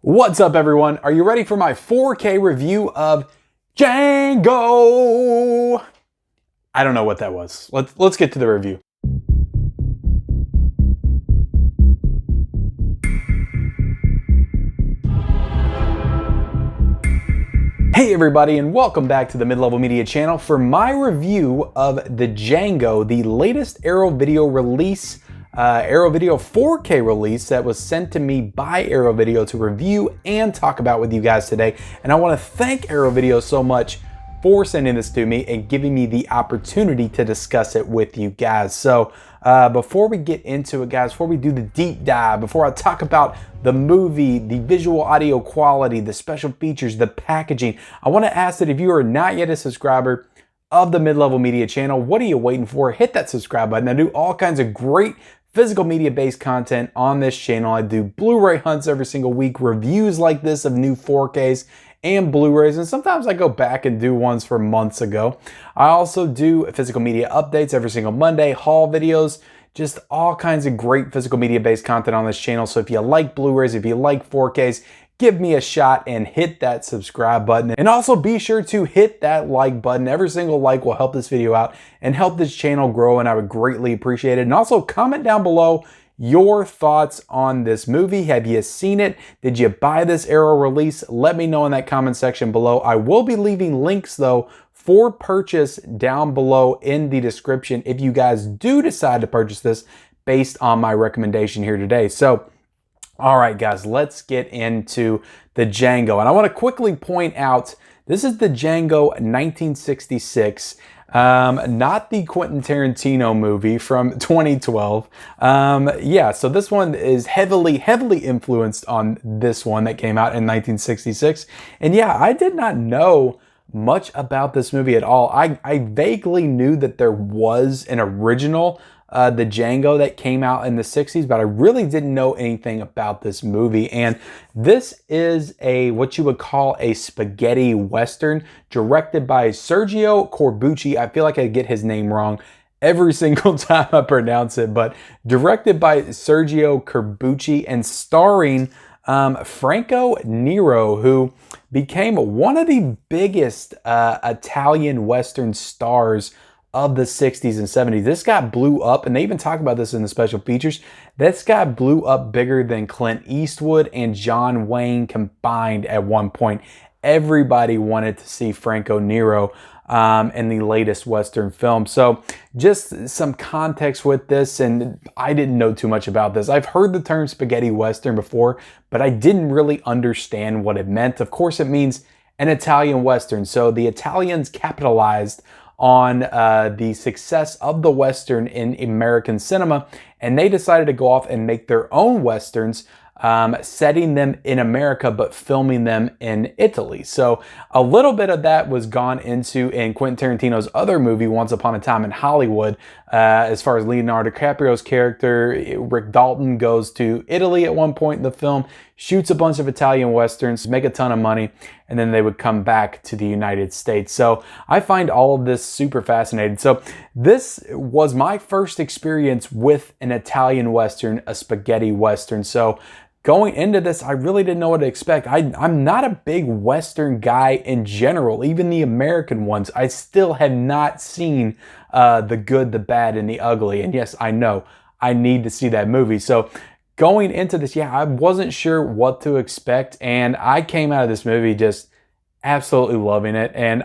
What's up, everyone? Are you ready for my 4K review of Django? I don't know what that was. Let's get to the review. Hey everybody, and welcome back to the Mid-Level Media channel for my review of the Django, the latest Arrow Video release, Arrow Video 4K release that was sent to me by Arrow Video to review and talk about with you guys today. And I want to thank Arrow Video so much for sending this to me and giving me the opportunity to discuss it with you guys. So before we get into it, guys, before we do the deep dive, before I talk about the movie, the visual audio quality, the special features, the packaging, I want to ask that if you are not yet a subscriber of the Mid-Level Media channel, what are you waiting for? Hit that subscribe button. I do all kinds of great physical media based content on this channel. I do Blu-ray hunts every single week, reviews like this of new 4Ks and Blu-rays, and sometimes I go back and do ones from months ago. I also do physical media updates every single Monday, haul videos, just all kinds of great physical media based content on this channel. So if you like Blu-rays, if you like 4Ks, give me a shot and hit that subscribe button. And also be sure to hit that like button. Every single like will help this video out and help this channel grow, and I would greatly appreciate it. And also comment down below your thoughts on this movie. Have you seen it? Did you buy this Arrow release? Let me know in that comment section below. I will be leaving links though for purchase down below in the description if you guys do decide to purchase this based on my recommendation here today. So all right, guys, let's get into the Django. And I want to quickly point out, this is the Django 1966, not the Quentin Tarantino movie from 2012. Yeah, so this one is heavily influenced on this one that came out in 1966. And yeah, I did not know much about this movie at all. I vaguely knew that there was an original the Django that came out in the 60s, but I really didn't know anything about this movie. And this is what you would call a spaghetti western, directed by Sergio Corbucci. I feel like I get his name wrong every single time I pronounce it, but directed by Sergio Corbucci and starring Franco Nero, who became one of the biggest Italian Western stars of the 60s and 70s. This guy blew up, and they even talk about this in the special features. This guy blew up bigger than Clint Eastwood and John Wayne combined at one point. Everybody wanted to see Franco Nero in the latest Western film. So just some context with this, and I didn't know too much about this. I've heard the term spaghetti Western before, but I didn't really understand what it meant. Of course, it means an Italian Western. So the Italians capitalized on the success of the Western in American cinema, and they decided to go off and make their own Westerns, setting them in America but filming them in Italy. So a little bit of that was gone into in Quentin Tarantino's other movie, Once Upon a Time in Hollywood. As far as Leonardo DiCaprio's character, Rick Dalton goes to Italy at one point in the film, shoots a bunch of Italian Westerns, make a ton of money, and then they would come back to the United States. So I find all of this super fascinating. So this was my first experience with an Italian Western, a spaghetti Western. So going into this, I really didn't know what to expect. I'm not a big Western guy in general, even the American ones. I still have not seen The Good, the Bad, and the Ugly. And yes, I know I need to see that movie. So going into this, yeah, I wasn't sure what to expect, and I came out of this movie just absolutely loving it, and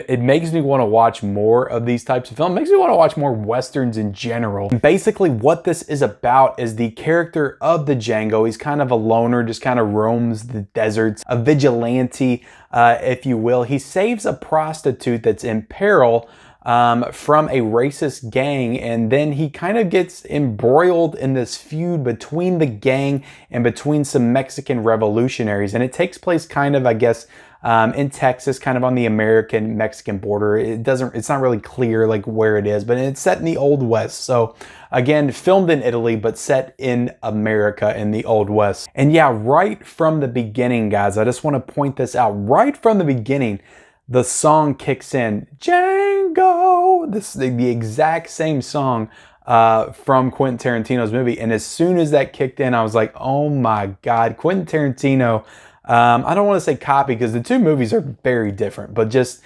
it makes me want to watch more of these types of films. It makes me want to watch more Westerns in general. Basically, what this is about is the character of the Django. He's kind of a loner, just kind of roams the deserts, a vigilante, if you will. He saves a prostitute that's in peril from a racist gang, and then he kind of gets embroiled in this feud between the gang and between some Mexican revolutionaries, and it takes place kind of, I guess, in Texas, kind of on the American-Mexican border. It's not really clear like where it is, but it's set in the Old West. So again, filmed in Italy, but set in America in the Old West. And yeah, right from the beginning, guys, I just want to point this out. Right from the beginning, the song kicks in, Django, the exact same song from Quentin Tarantino's movie. And as soon as that kicked in, I was like, oh my God, Quentin Tarantino, I don't want to say copy because the two movies are very different, but just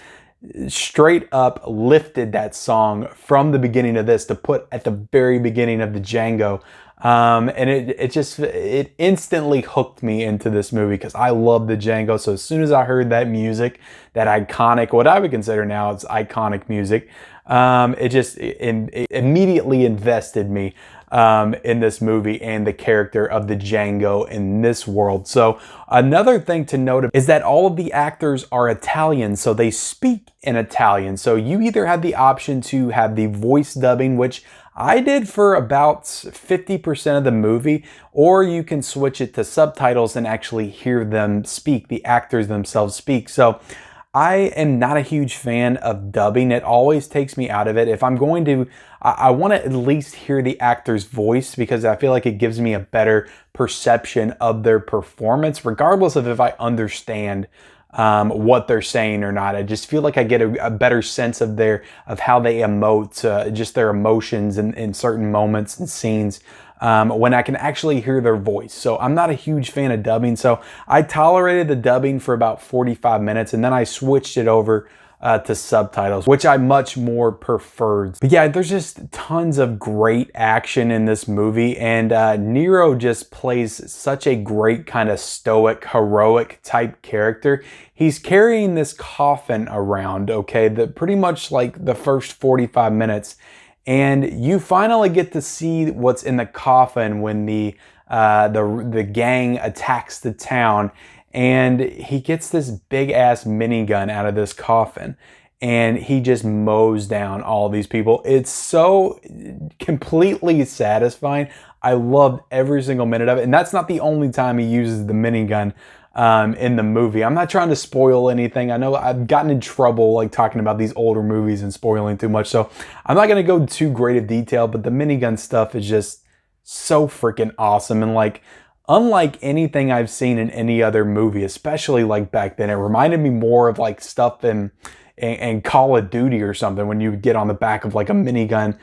straight up lifted that song from the beginning of this to put at the very beginning of the Django. And it instantly hooked me into this movie because I love the Django. So as soon as I heard that music, that iconic, what I would consider now it's iconic music, it immediately invested me in this movie and the character of the Django in this world. So another thing to note is that all of the actors are Italian, so they speak in Italian. So you either have the option to have the voice dubbing, which I did for about 50% of the movie, or you can switch it to subtitles and actually hear them speak, the actors themselves speak. So I am not a huge fan of dubbing. It always takes me out of it. If I'm going to, I want to at least hear the actor's voice because I feel like it gives me a better perception of their performance, regardless of if I understand what they're saying or not. I just feel like I get a better sense of how they emote, just their emotions in certain moments and scenes when I can actually hear their voice. So I'm not a huge fan of dubbing. So I tolerated the dubbing for about 45 minutes and then I switched it over to subtitles, which I much more preferred. But yeah, there's just tons of great action in this movie, and Nero just plays such a great kind of stoic, heroic type character. He's carrying this coffin around, okay, pretty much like the first 45 minutes, and you finally get to see what's in the coffin when the gang attacks the town. And he gets this big ass minigun out of this coffin and he just mows down all these people. It's so completely satisfying. I loved every single minute of it. And that's not the only time he uses the minigun in the movie. I'm not trying to spoil anything. I know I've gotten in trouble like talking about these older movies and spoiling too much. So I'm not going to go too great of detail, but the minigun stuff is just so freaking awesome. And like, unlike anything I've seen in any other movie, especially like back then, it reminded me more of like stuff in Call of Duty or something when you would get on the back of like a minigun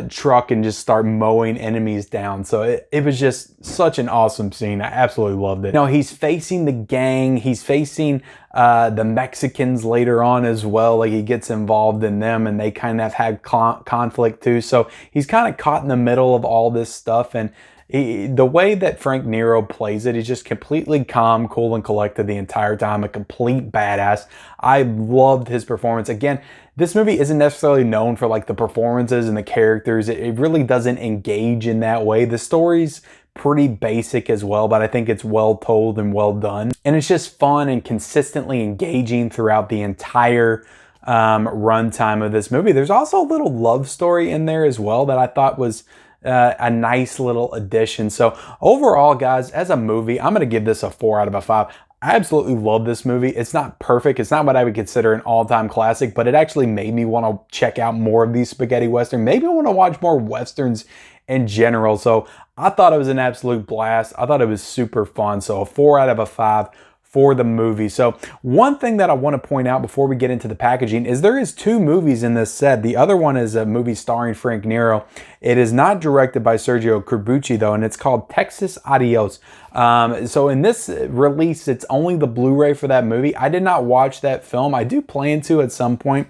truck and just start mowing enemies down. So it was just such an awesome scene. I absolutely loved it. Now he's facing the gang. He's facing the Mexicans later on as well. Like he gets involved in them and they kind of have conflict too. So he's kind of caught in the middle of all this stuff, and the way that Frank Nero plays it, he's just completely calm, cool, and collected the entire time. A complete badass. I loved his performance. Again, this movie isn't necessarily known for like the performances and the characters. It really doesn't engage in that way. The story's pretty basic as well, but I think it's well told and well done. And it's just fun and consistently engaging throughout the entire runtime of this movie. There's also a little love story in there as well that I thought was a nice little addition. So overall, guys, as a movie, I'm going to give this a 4 out of 5. I absolutely love this movie. It's not perfect. It's not what I would consider an all-time classic, but it actually made me want to check out more of these spaghetti Western. Maybe I want to watch more Westerns in general. So I thought it was an absolute blast. I thought it was super fun. So a 4 out of 5 for the movie. So one thing that I want to point out before we get into the packaging is there is 2 movies in this set. The other one is a movie starring Frank Nero. It is not directed by Sergio Corbucci though, and it's called Texas Adios. So in this release, it's only the Blu-ray for that movie. I did not watch that film. I do plan to at some point,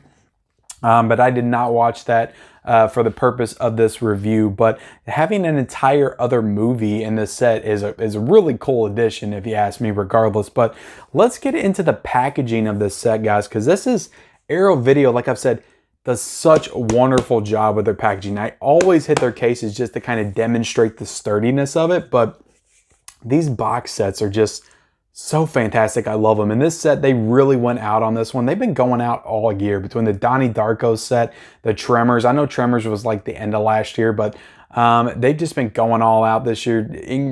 but I did not watch that for the purpose of this review. But having an entire other movie in this set is a really cool addition, if you ask me, regardless. But let's get into the packaging of this set, guys, because this is Arrow Video, like I've said, does such a wonderful job with their packaging. I always hit their cases just to kind of demonstrate the sturdiness of it, but these box sets are just so fantastic. I love them. In this set, they really went out on this one. They've been going out all year between the Donnie Darko set, the Tremors. I know Tremors was like the end of last year, but they've just been going all out this year,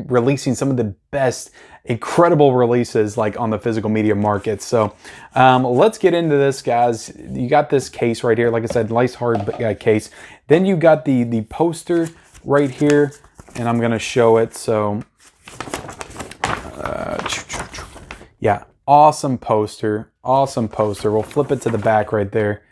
releasing some of the best, incredible releases like on the physical media market. So let's get into this, guys. You got this case right here. Like I said, nice hard case. Then you got the poster right here, and I'm going to show it. So yeah, Awesome poster. Awesome poster. We'll flip it to the back right there.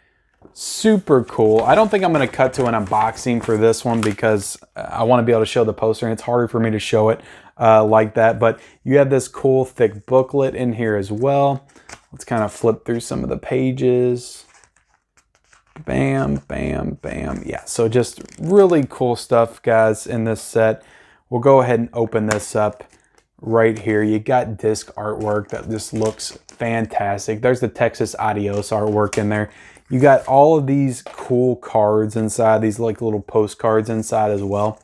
Super cool. I don't think I'm going to cut to an unboxing for this one because I want to be able to show the poster, and it's harder for me to show it like that. But you have this cool thick booklet in here as well. Let's kind of flip through some of the pages. Bam, bam, bam. Yeah, so just really cool stuff, guys, in this set. We'll go ahead and open this up right here. You got disc artwork that just looks fantastic. There's the Texas Adios artwork in there. You got all of these cool cards inside, these like little postcards inside as well.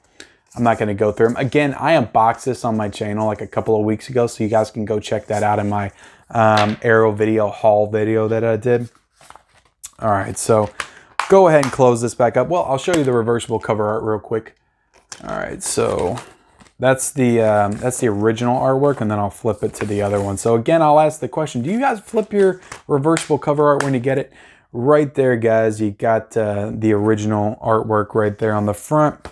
I'm not going to go through them. Again, I unboxed this on my channel like a couple of weeks ago, so you guys can go check that out in my Arrow video haul video that I did. All right, so go ahead and close this back up. Well, I'll show you the reversible cover art real quick. All right, so that's the original artwork, and then I'll flip it to the other one. So again, I'll ask the question, do you guys flip your reversible cover art when you get it? Right there, guys, you got the original artwork right there on the front,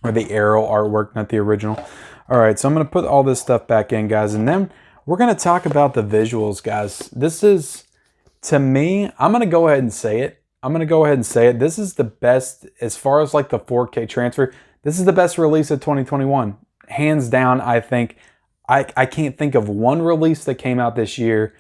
or the Arrow artwork, not the original. All right, so I'm going to put all this stuff back in, guys, and then we're going to talk about the visuals, guys. This is, to me, I'm going to go ahead and say it. This is the best, as far as like the 4K transfer, this is the best release of 2021. Hands down, I think. I can't think of one release that came out this year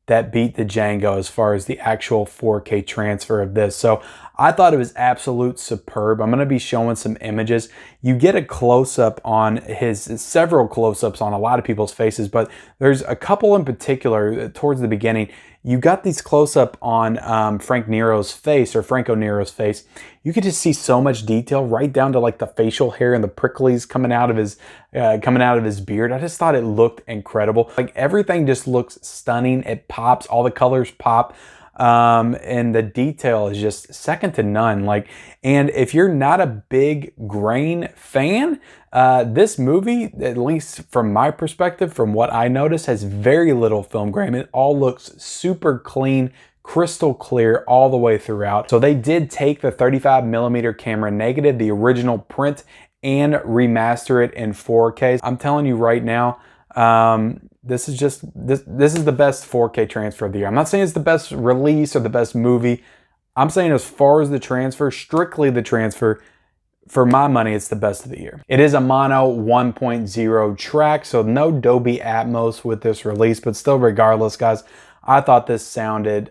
that beat the Django as far as the actual 4K transfer of this. So I thought it was absolute superb. I'm going to be showing some images. You get a close-up on several close-ups on a lot of people's faces, but there's a couple in particular towards the beginning. You got these close-up on Franco Nero's face. You could just see so much detail right down to like the facial hair and the pricklies coming out of his beard. I just thought it looked incredible. Like everything just looks stunning. It pops. All the colors pop. And the detail is just second to none. Like, and if you're not a big grain fan, this movie, at least from my perspective, from what I noticed, has very little film grain. It all looks super clean, crystal clear all the way throughout. So they did take the 35mm camera negative, the original print, and remaster it in 4K. I'm telling you right now, this is the best 4K transfer of the year. I'm not saying it's the best release or the best movie. I'm saying as far as the transfer, strictly the transfer, for my money, it's the best of the year. It is a mono 1.0 track, so no Dolby Atmos with this release, but still, regardless, guys, I thought this sounded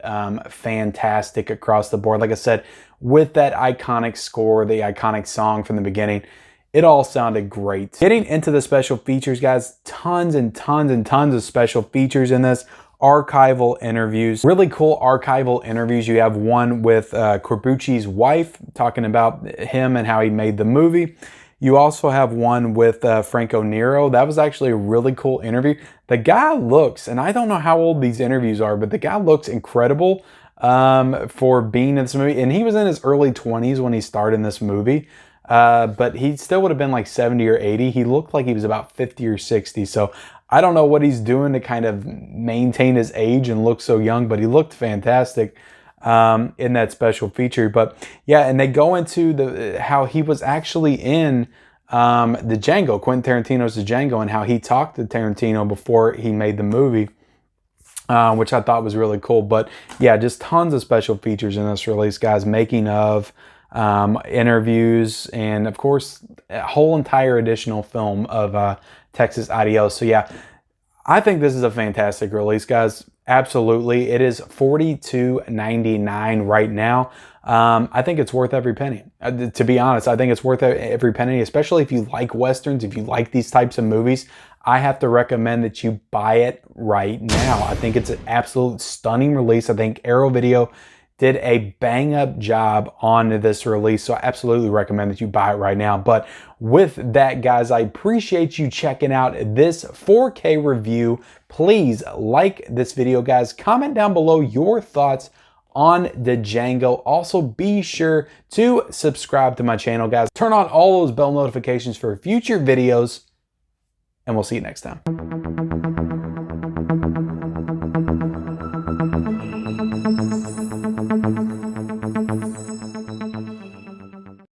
fantastic across the board. Like I said, with that iconic score, the iconic song from the beginning, it all sounded great. Getting into the special features, guys, tons and tons and tons of special features in this. Archival interviews, really cool archival interviews. You have one with Corbucci's wife, talking about him and how he made the movie. You also have one with Franco Nero. That was actually a really cool interview. The guy looks, and I don't know how old these interviews are, but the guy looks incredible for being in this movie. And he was in his early 20s when he starred in this movie. But he still would have been like 70 or 80. He looked like he was about 50 or 60. So I don't know what he's doing to kind of maintain his age and look so young, but he looked fantastic in that special feature. But yeah, and they go into how he was actually in the Django, Quentin Tarantino's The Django, and how he talked to Tarantino before he made the movie, which I thought was really cool. But yeah, just tons of special features in this release, guys. Making of, interviews, and of course a whole entire additional film of Texas Adios. So yeah, I think this is a fantastic release, guys. Absolutely. It is $42.99 right now. I think it's worth every penny. To be honest, I think it's worth every penny, especially if you like Westerns, if you like these types of movies. I have to recommend that you buy it right now. I think it's an absolute stunning release. I think Arrow Video did a bang-up job on this release, so I absolutely recommend that you buy it right now. But with that, guys, I appreciate you checking out this 4K review. Please like this video, guys. Comment down below your thoughts on the Django. Also, be sure to subscribe to my channel, guys. Turn on all those bell notifications for future videos, and we'll see you next time.